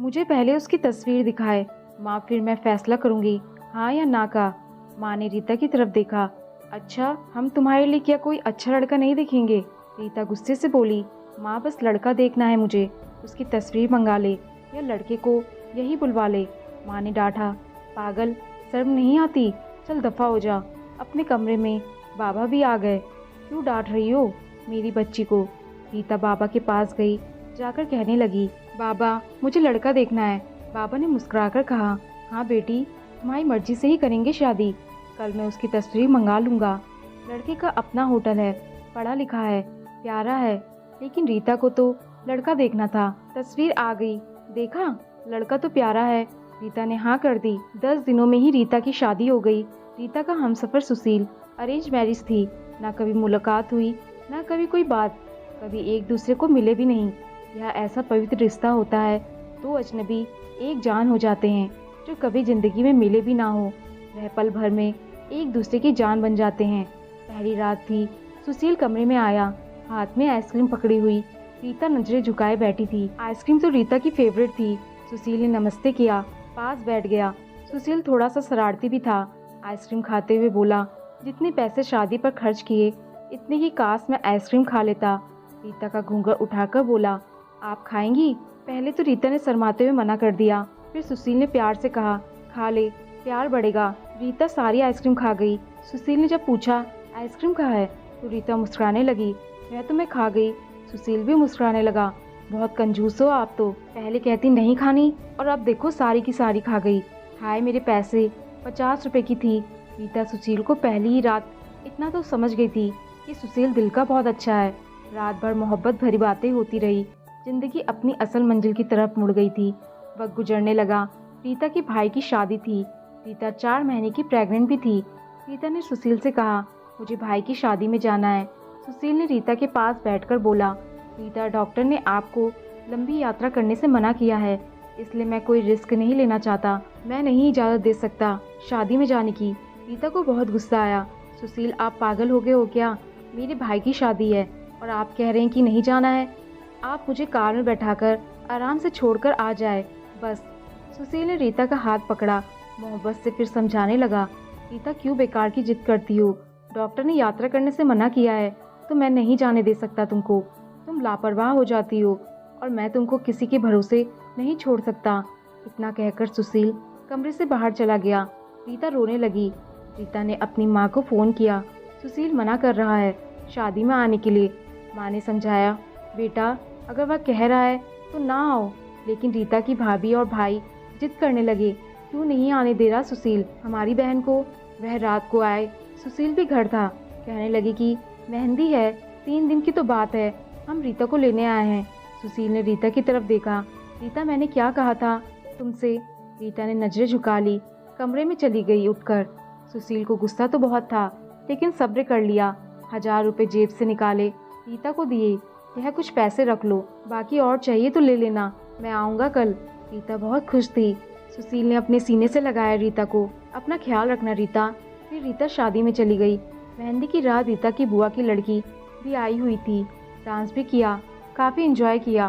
मुझे पहले उसकी तस्वीर दिखाए माँ, फिर मैं फैसला करूँगी हाँ या ना का। माँ ने रीता की तरफ देखा। अच्छा, हम तुम्हारे लिए क्या कोई अच्छा लड़का नहीं देखेंगे? रीता गुस्से से बोली। माँ, बस लड़का देखना है मुझे, उसकी तस्वीर मंगा ले या लड़के को यही बुलवा ले। माँ ने डांटा। पागल, शर्म नहीं आती? चल दफ़ा हो जा अपने कमरे में, बाबा भी आ गए। क्यों डांट रही हो मेरी बच्ची को? रीता बाबा के पास गई, जाकर कहने लगी, बाबा मुझे लड़का देखना है। बाबा ने मुस्कुराकर कहा, हाँ बेटी, तुम्हारी मर्जी से ही करेंगे शादी। कल मैं उसकी तस्वीर मंगा लूँगा। लड़के का अपना होटल है, पढ़ा लिखा है, प्यारा है, लेकिन रीता को तो लड़का देखना था। तस्वीर आ गई, देखा, लड़का तो प्यारा है। रीता ने हाँ कर दी। 10 दिनों में ही रीता की शादी हो गई। रीता का हमसफर सुशील अरेंज मैरिज थी। ना कभी मुलाकात हुई, ना कभी कोई बात, कभी एक दूसरे को मिले भी नहीं। यह ऐसा पवित्र रिश्ता होता है, दो अजनबी एक जान हो जाते हैं, जो कभी जिंदगी में मिले भी ना हो, वह पल भर में एक दूसरे की जान बन जाते हैं। पहली रात थी। सुशील कमरे में आया, हाथ में आइसक्रीम पकड़ी हुई। रीता नजरें झुकाए बैठी थी। आइसक्रीम तो रीता की फेवरेट थी। सुशील ने नमस्ते किया, पास बैठ गया। सुशील थोड़ा सा शरारती भी था। आइसक्रीम खाते हुए बोला, जितने पैसे शादी पर खर्च किए, इतने ही काश मैं आइसक्रीम खा लेता। रीता का घूंघट उठाकर बोला, आप खाएंगी? पहले तो रीता ने शर्माते हुए मना कर दिया, फिर सुशील ने प्यार से कहा, खा ले, प्यार बढ़ेगा। रीता सारी आइसक्रीम खा गई। सुशील ने जब पूछा, आइसक्रीम कहाँ है, तो रीता मुस्कुराने लगी, मैं तो मैं खा गई। सुशील भी मुस्कुराने लगा, बहुत कंजूस हो आप तो, पहले कहती नहीं खानी और अब देखो सारी की सारी खा गई। हाय मेरे पैसे, 50 रुपए की थी। रीता सुशील को पहली ही रात इतना तो समझ गई थी कि सुशील दिल का बहुत अच्छा है। रात भर मोहब्बत भरी बातें होती रही। जिंदगी अपनी असल मंजिल की तरफ मुड़ गई थी। वक्त गुजरने लगा। रीता के भाई की शादी थी। रीता 4 महीने की प्रेग्नेंट भी थी। रीता ने सुशील से कहा, मुझे भाई की शादी में जाना है। सुशील ने रीता के पास बैठकर बोला, रीता, डॉक्टर ने आपको लंबी यात्रा करने से मना किया है, इसलिए मैं कोई रिस्क नहीं लेना चाहता। मैं नहीं इजाज़त दे सकता शादी में जाने की। रीता को बहुत गुस्सा आया। सुशील, आप पागल हो गए हो क्या? मेरे भाई की शादी है और आप कह रहे हैं कि नहीं जाना है? आप मुझे कार में बैठाकर आराम से छोड़कर आ जाए बस। सुशील ने रीता का हाथ पकड़ा, मोहब्बत से फिर समझाने लगा, रीता क्यों बेकार की जिद करती हो? डॉक्टर ने यात्रा करने से मना किया है तो मैं नहीं जाने दे सकता तुमको। तुम लापरवाह हो जाती हो और मैं तुमको किसी के भरोसे नहीं छोड़ सकता। इतना कहकर सुशील कमरे से बाहर चला गया। रीता रोने लगी। रीता ने अपनी माँ को फ़ोन किया, सुशील मना कर रहा है शादी में आने के लिए। माँ ने समझाया, बेटा अगर वह कह रहा है तो ना आओ। लेकिन रीता की भाभी और भाई जिद करने लगे, क्यों नहीं आने दे रहा सुशील हमारी बहन को? वह रात को आए, सुशील भी घर था। कहने लगे कि मेहंदी है, 3 दिन की तो बात है, हम रीता को लेने आए हैं। सुशील ने रीता की तरफ देखा, रीता मैंने क्या कहा था तुमसे? रीता ने नजरें झुका ली, कमरे में चली गई उठकर। सुशील को गुस्सा तो बहुत था, लेकिन सब्र कर लिया। 1000 रुपये जेब से निकाले, रीता को दिए। यह कुछ पैसे रख लो, बाकी और चाहिए तो ले लेना, मैं आऊँगा कल। रीता बहुत खुश थी। सुशील ने अपने सीने से लगाया रीता को, अपना ख्याल रखना रीता। फिर रीता शादी में चली गई। मेहंदी की रात रीता की बुआ की लड़की भी आई हुई थी। डांस भी किया, काफ़ी एंजॉय किया।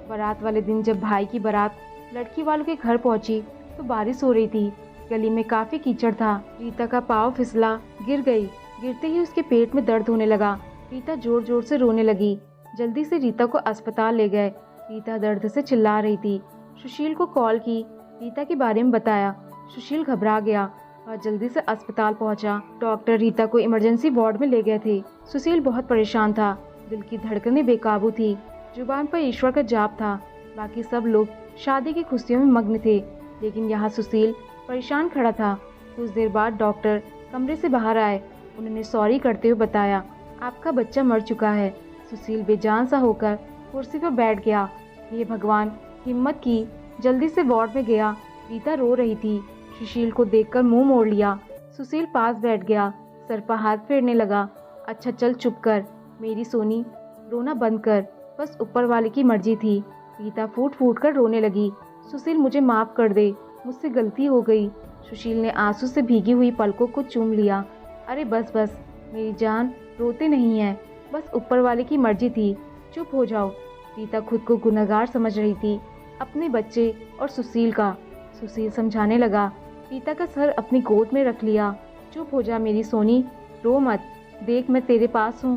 बारात वाले दिन जब भाई की बारात लड़की वालों के घर पहुंची तो बारिश हो रही थी। गली में काफ़ी कीचड़ था। रीता का पाँव फिसला, गिर गई। गिरते ही उसके पेट में दर्द होने लगा। रीता जोर जोर से रोने लगी। जल्दी से रीता को अस्पताल ले गए। रीता दर्द से चिल्ला रही थी। सुशील को कॉल की, रीता के बारे में बताया। सुशील घबरा गया और जल्दी से अस्पताल पहुंचा। डॉक्टर रीता को इमरजेंसी वार्ड में ले गए थे। सुशील बहुत परेशान था, दिल की धड़कनें बेकाबू थी, जुबान पर ईश्वर का जाप था। बाकी सब लोग शादी की खुशियों में मग्न थे, लेकिन यहाँ सुशील परेशान खड़ा था। कुछ देर बाद डॉक्टर कमरे से बाहर आए। उन्होंने सॉरी करते हुए बताया, आपका बच्चा मर चुका है। सुशील बेजान सा होकर कुर्सी पर बैठ गया। हे भगवान, हिम्मत की, जल्दी से वार्ड में गया। रीता रो रही थी। सुशील को देखकर मुंह मोड़ लिया। सुशील पास बैठ गया, सर पर हाथ फेरने लगा। अच्छा चल चुप कर मेरी सोनी, रोना बंद कर, बस ऊपर वाले की मर्जी थी। रीता फूट फूट कर रोने लगी। सुशील मुझे माफ़ कर दे, मुझसे गलती हो गई। सुशील ने आंसू से भीगी हुई पलकों को चूम लिया। अरे बस बस मेरी जान, रोते नहीं है, बस ऊपर वाले की मर्जी थी, चुप हो जाओ। रीता खुद को गुनहगार समझ रही थी। अपने बच्चे और सुशील का। सुशील समझाने लगा। रीता का सर अपनी गोद में रख लिया। चुप हो जा मेरी सोनी, रो मत, देख मैं तेरे पास हूँ।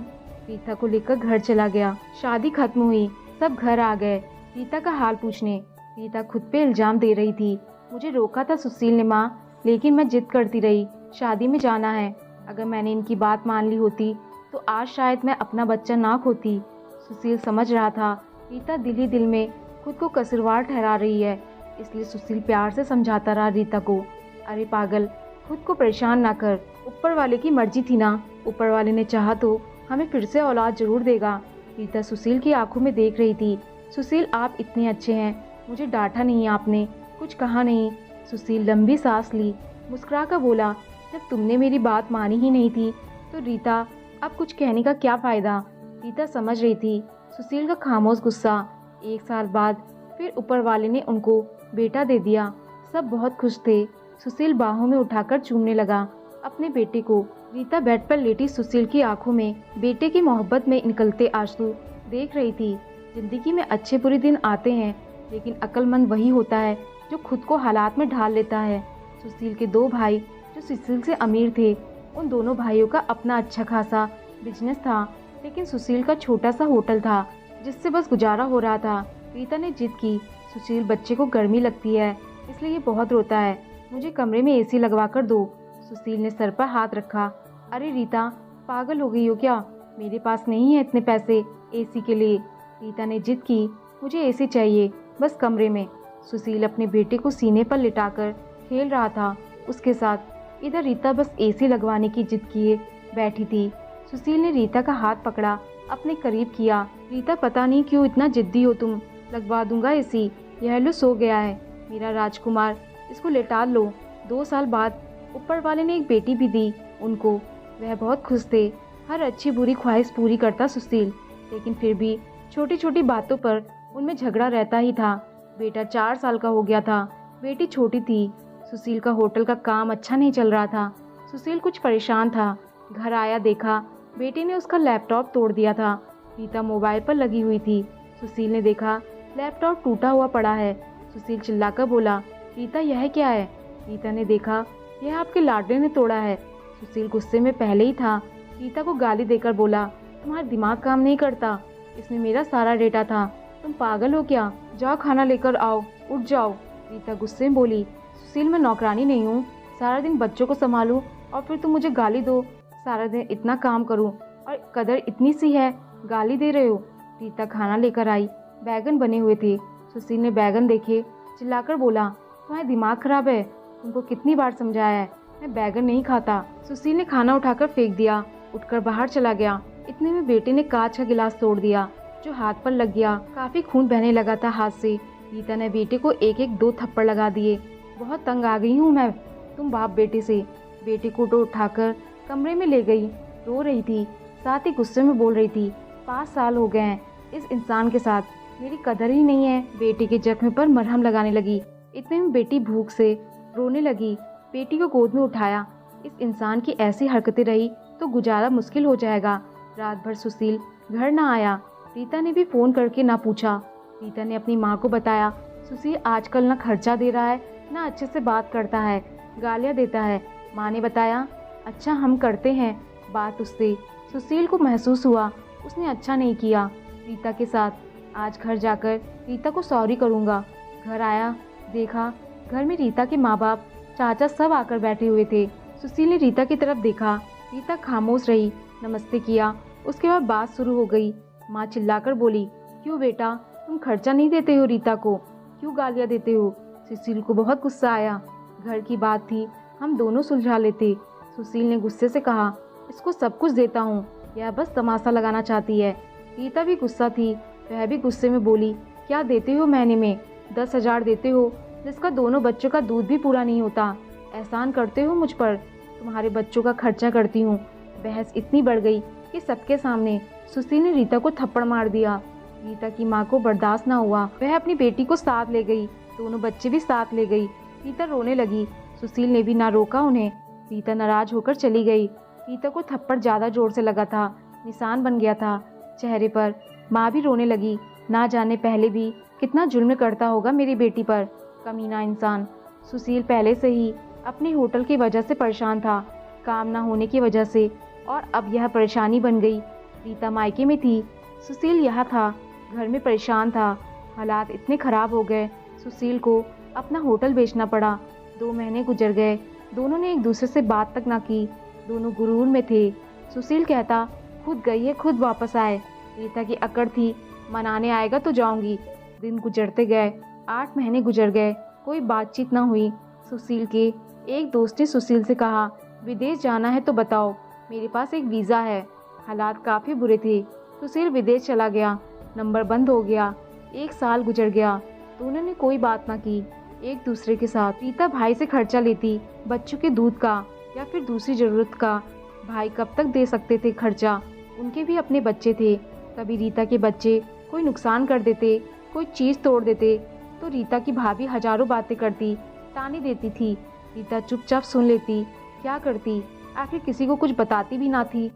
रीता को लेकर घर चला गया। शादी खत्म हुई, सब घर आ गए रीता का हाल पूछने। रीता खुद पे इल्जाम दे रही थी। मुझे रोका था सुशील ने माँ, लेकिन मैं जिद करती रही, शादी में जाना है। अगर मैंने इनकी बात मान ली होती तो आज शायद मैं अपना बच्चा ना खोती। सुशील समझ रहा था रीता दिल ही दिल में खुद को कसूरवार ठहरा रही है, इसलिए सुशील प्यार से समझाता रहा रीता को। अरे पागल, खुद को परेशान ना कर, ऊपर वाले की मर्जी थी ना, ऊपर वाले ने चाहा तो हमें फिर से औलाद जरूर देगा। रीता सुशील की आंखों में देख रही थी। सुशील आप इतने अच्छे हैं, मुझे डांटा नहीं आपने, कुछ कहा नहीं। सुशील लंबी सांस ली, मुस्कुरा कर बोला, जब तुमने मेरी बात मानी ही नहीं थी तो रीता अब कुछ कहने का क्या फ़ायदा। रीता समझ रही थी सुशील का खामोश गुस्सा। 1 साल बाद फिर ऊपर वाले ने उनको बेटा दे दिया। सब बहुत खुश थे। सुशील बाहों में उठाकर चूमने लगा अपने बेटे को। रीता बेड पर लेटी सुशील की आंखों में बेटे की मोहब्बत में निकलते आंसू देख रही थी। जिंदगी में अच्छे बुरे दिन आते हैं, लेकिन अक्लमंद वही होता है जो खुद को हालात में ढाल लेता है। सुशील के 2 भाई जो सुशील से अमीर थे, उन दोनों भाइयों का अपना अच्छा खासा बिजनेस था, लेकिन सुशील का छोटा सा होटल था जिससे बस गुजारा हो रहा था। रीता ने जिद की, सुशील बच्चे को गर्मी लगती है इसलिए ये बहुत रोता है, मुझे कमरे में एसी लगवा कर दो। सुशील ने सर पर हाथ रखा। अरे रीता, पागल हो गई हो क्या, मेरे पास नहीं है इतने पैसे एसी के लिए। रीता ने जिद की, मुझे एसी चाहिए बस कमरे में। सुशील अपने बेटे को सीने पर लिटाकर खेल रहा था उसके साथ। इधर रीता बस एसी लगवाने की जिद किए बैठी थी। सुशील ने रीता का हाथ पकड़ा, अपने करीब किया। रीता, पता नहीं क्यों इतना जिद्दी हो तुम, लगवा दूंगा एसी। यह लो सो गया है मेरा राजकुमार, इसको लेटा लो। 2 साल बाद ऊपर वाले ने एक बेटी भी दी उनको। वह बहुत खुश थे। हर अच्छी बुरी ख्वाहिश पूरी करता सुशील, लेकिन फिर भी छोटी छोटी बातों पर उनमें झगड़ा रहता ही था। बेटा 4 साल का हो गया था, बेटी छोटी थी। सुशील का होटल का काम अच्छा नहीं चल रहा था। सुशील कुछ परेशान था। घर आया, देखा बेटे ने उसका लैपटॉप तोड़ दिया था। रीता मोबाइल पर लगी हुई थी। सुशील ने देखा लैपटॉप टूटा हुआ पड़ा है। सुशील चिल्लाकर बोला, रीता यह क्या है। रीता ने देखा यह आपके लाडले ने तोड़ा है। सुशील गुस्से में पहले ही था। रीता को गाली देकर बोला, तुम्हारा दिमाग काम नहीं करता, इसमें मेरा सारा डेटा था, तुम पागल हो क्या, जाओ खाना लेकर आओ, उठ जाओ। रीता गुस्से में बोली, सुशील मैं नौकरानी नहीं हूँ, सारा दिन बच्चों को संभालूं और फिर तुम मुझे गाली दो। सारा दिन इतना काम करूं और कदर इतनी सी है, गाली दे रहे हो। रीता खाना लेकर आई, बैगन बने हुए थे। सुशील ने बैगन देखे, चिल्लाकर बोला, तुम्हारा दिमाग खराब है, तुमको कितनी बार समझाया है, मैं बैगन नहीं खाता। सुशील ने खाना उठाकर फेंक दिया, उठकर बाहर चला गया। इतने में बेटे ने कांच का गिलास तोड़ दिया जो हाथ पर लग गया। काफी खून बहने लगा था हाथ से। रीता ने बेटे को एक एक 2 थप्पड़ लगा दिए। बहुत तंग आ गई हूँ मैं तुम बाप बेटे से। बेटे को तो उठाकर कमरे में ले गई। रो रही थी, साथ ही गुस्से में बोल रही थी, 5 साल हो गए हैं इस इंसान के साथ, मेरी कदर ही नहीं है। बेटे के जख्म पर मरहम लगाने लगी। इतने में बेटी भूख से रोने लगी। बेटी को गोद में उठाया। इस इंसान की ऐसी हरकतें रही तो गुजारा मुश्किल हो जाएगा। रात भर सुशील घर ना आया। रीता ने भी फ़ोन करके ना पूछा। रीता ने अपनी माँ को बताया, सुशील आजकल ना खर्चा दे रहा है, ना अच्छे से बात करता है, गालियाँ देता है। माँ ने बताया, अच्छा हम करते हैं बात उससे। सुशील को महसूस हुआ उसने अच्छा नहीं किया रीता के साथ। आज घर जाकर रीता को सॉरी करूँगा। घर आया, देखा घर में रीता के माँ बाप, चाचा सब आकर बैठे हुए थे। सुशील ने रीता की तरफ देखा। रीता खामोश रही, नमस्ते किया, उसके बाद बात शुरू हो गई। माँ चिल्लाकर बोली, क्यों बेटा, तुम खर्चा नहीं देते हो रीता को, क्यों गालियाँ देते हो। सुशील को बहुत गुस्सा आया। घर की बात थी, हम दोनों सुलझा लेते। सुशील ने गुस्से से कहा, इसको सब कुछ देता हूँ, यह बस तमाशा लगाना चाहती है। रीता भी गुस्सा थी, वह भी गुस्से में बोली, क्या देते हो महीने में, 10,000 देते हो, जिसका दोनों बच्चों का दूध भी पूरा नहीं होता। एहसान करते हो मुझ पर, तुम्हारे बच्चों का खर्चा करती हूँ। बहस इतनी बढ़ गई कि सबके सामने सुशील ने रीता को थप्पड़ मार दिया। रीता की माँ को बर्दाश्त ना हुआ, वह अपनी बेटी को साथ ले गई, दोनों बच्चे भी साथ ले गई। रीता रोने लगी। सुशील ने भी ना रोका उन्हें। रीता नाराज होकर चली गई। रीता को थप्पड़ ज़्यादा जोर से लगा था, निशान बन गया था चेहरे पर। माँ भी रोने लगी। ना जाने पहले भी कितना जुल्म करता होगा मेरी बेटी पर, कमीना इंसान। सुशील पहले से ही अपने होटल की वजह से परेशान था, काम ना होने की वजह से, और अब यह परेशानी बन गई। रीता मायके में थी, सुशील यहाँ था, घर में परेशान था। हालात इतने ख़राब हो गए, सुशील को अपना होटल बेचना पड़ा। 2 महीने गुजर गए, दोनों ने एक दूसरे से बात तक ना की। दोनों गुरूर में थे। सुशील कहता, खुद गई है खुद वापस आए। रीता की अकड़ थी, मनाने आएगा तो जाऊंगी। दिन गुजरते गए, 8 महीने गुजर गए, कोई बातचीत ना हुई। सुशील के एक दोस्त ने सुशील से कहा, विदेश जाना है तो बताओ, मेरे पास एक वीज़ा है। हालात काफ़ी बुरे थे। सुशील विदेश चला गया, नंबर बंद हो गया। 1 साल गुजर गया, दोनों ने कोई बात ना की एक दूसरे के साथ। रीता भाई से खर्चा लेती, बच्चों के दूध का या फिर दूसरी ज़रूरत का। भाई कब तक दे सकते थे खर्चा, उनके भी अपने बच्चे थे। कभी रीता के बच्चे कोई नुकसान कर देते, कोई चीज़ तोड़ देते, तो रीता की भाभी हजारों बातें करती, ताने देती थी। रीता चुपचाप सुन लेती, क्या करती, आखिर किसी को कुछ बताती भी ना थी।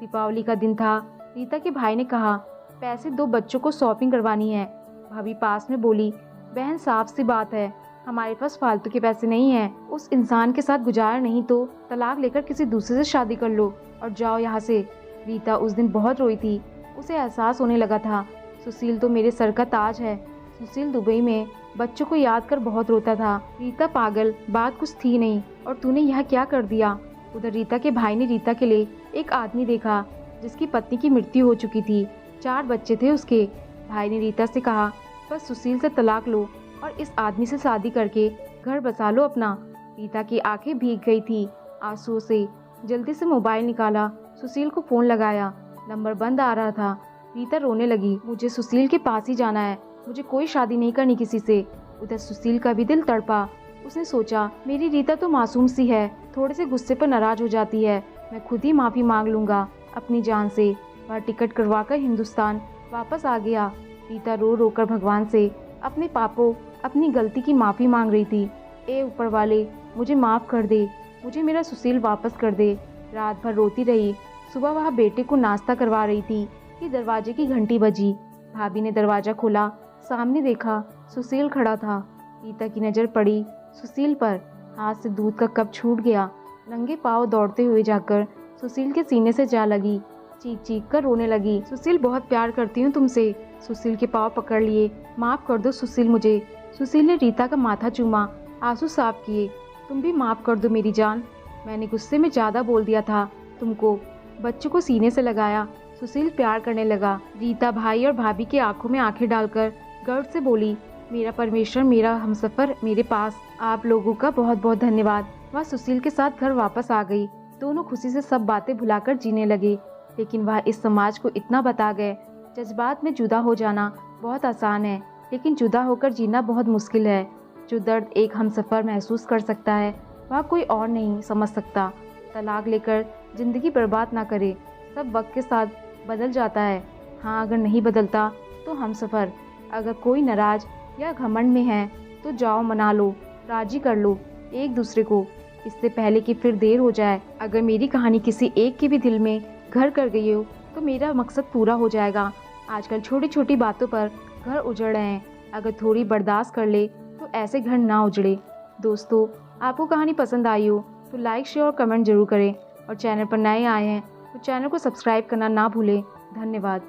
दीपावली का दिन था, रीता के भाई ने कहा, पैसे दो, बच्चों को शॉपिंग करवानी है। भाभी पास में बोली, बहन साफ सी बात है, हमारे पास फालतू के पैसे नहीं हैं। उस इंसान के साथ गुजारा नहीं तो तलाक लेकर किसी दूसरे से शादी कर लो और जाओ यहाँ से। रीता उस दिन बहुत रोई थी, उसे एहसास होने लगा था, सुशील तो मेरे सर का ताज है। सुशील दुबई में बच्चों को याद कर बहुत रोता था। रीता पागल, बात कुछ थी नहीं, और तूने यह क्या कर दिया। उधर रीता के भाई ने रीता के लिए एक आदमी देखा जिसकी पत्नी की मृत्यु हो चुकी थी, 4 बच्चे थे उसके। भाई ने रीता से कहा, बस सुशील से तलाक लो और इस आदमी से शादी करके घर बसा लो अपना। रीता की आंखें भीग गई थी आंसुओं से। जल्दी से मोबाइल निकाला, सुशील को फ़ोन लगाया, नंबर बंद आ रहा था। रीता रोने लगी, मुझे सुशील के पास ही जाना है, मुझे कोई शादी नहीं करनी किसी से। उधर सुशील का भी दिल तड़पा। उसने सोचा, मेरी रीता तो मासूम सी है, थोड़े से गुस्से पर नाराज हो जाती है, मैं खुद ही माफ़ी मांग लूँगा अपनी जान से। वह टिकट करवाकर हिंदुस्तान वापस आ गया। रीता रो रो कर भगवान से अपने पापों, अपनी गलती की माफ़ी मांग रही थी। ए ऊपर वाले, मुझे माफ़ कर दे, मुझे मेरा सुशील वापस कर दे। रात भर रोती रही। सुबह वह बेटे को नाश्ता करवा रही थी कि दरवाजे की घंटी बजी। भाभी ने दरवाज़ा खोला, सामने देखा सुशील खड़ा था। रीता की नज़र पड़ी सुशील पर, हाथ से दूध का कप छूट गया। नंगे पाँव दौड़ते हुए जाकर सुशील के सीने से जा लगी, चीख चीख कर रोने लगी, सुशील बहुत प्यार करती हूँ तुमसे। सुशील के पाँव पकड़ लिए, माफ़ कर दो सुशील मुझे। सुशील ने रीता का माथा चूमा, आंसू साफ किए, तुम भी माफ़ कर दो मेरी जान, मैंने गुस्से में ज़्यादा बोल दिया था तुमको। बच्चों को सीने से लगाया, सुशील प्यार करने लगा। रीता भाई और भाभी की आंखों में आंखें डालकर गर्व से बोली, मेरा परमेश्वर, मेरा हमसफ़र मेरे पास, आप लोगों का बहुत बहुत धन्यवाद। वह सुशील के साथ घर वापस आ गई। दोनों खुशी से सब बातें भुलाकर जीने लगे। लेकिन वह इस समाज को इतना बता गए, जज्बात में जुदा हो जाना बहुत आसान है, लेकिन जुदा होकर जीना बहुत मुश्किल है। जो दर्द एक हमसफ़र महसूस कर सकता है, वह कोई और नहीं समझ सकता। तलाक लेकर ज़िंदगी बर्बाद ना करे, सब वक्त के साथ बदल जाता है। हाँ, अगर नहीं बदलता तो हमसफ़र। अगर कोई नाराज़ या घमंड में है तो जाओ मना लो, राजी कर लो एक दूसरे को, इससे पहले कि फिर देर हो जाए। अगर मेरी कहानी किसी एक के भी दिल में घर कर गई हो तो मेरा मकसद पूरा हो जाएगा। आजकल छोटी छोटी बातों पर घर उजड़ रहे हैं, अगर थोड़ी बर्दाश्त कर ले तो ऐसे घर ना उजड़े। दोस्तों, आपको कहानी पसंद आई हो तो लाइक, शेयर और कमेंट जरूर करें, और चैनल पर नए आए हैं तो चैनल को सब्सक्राइब करना ना भूलें। धन्यवाद।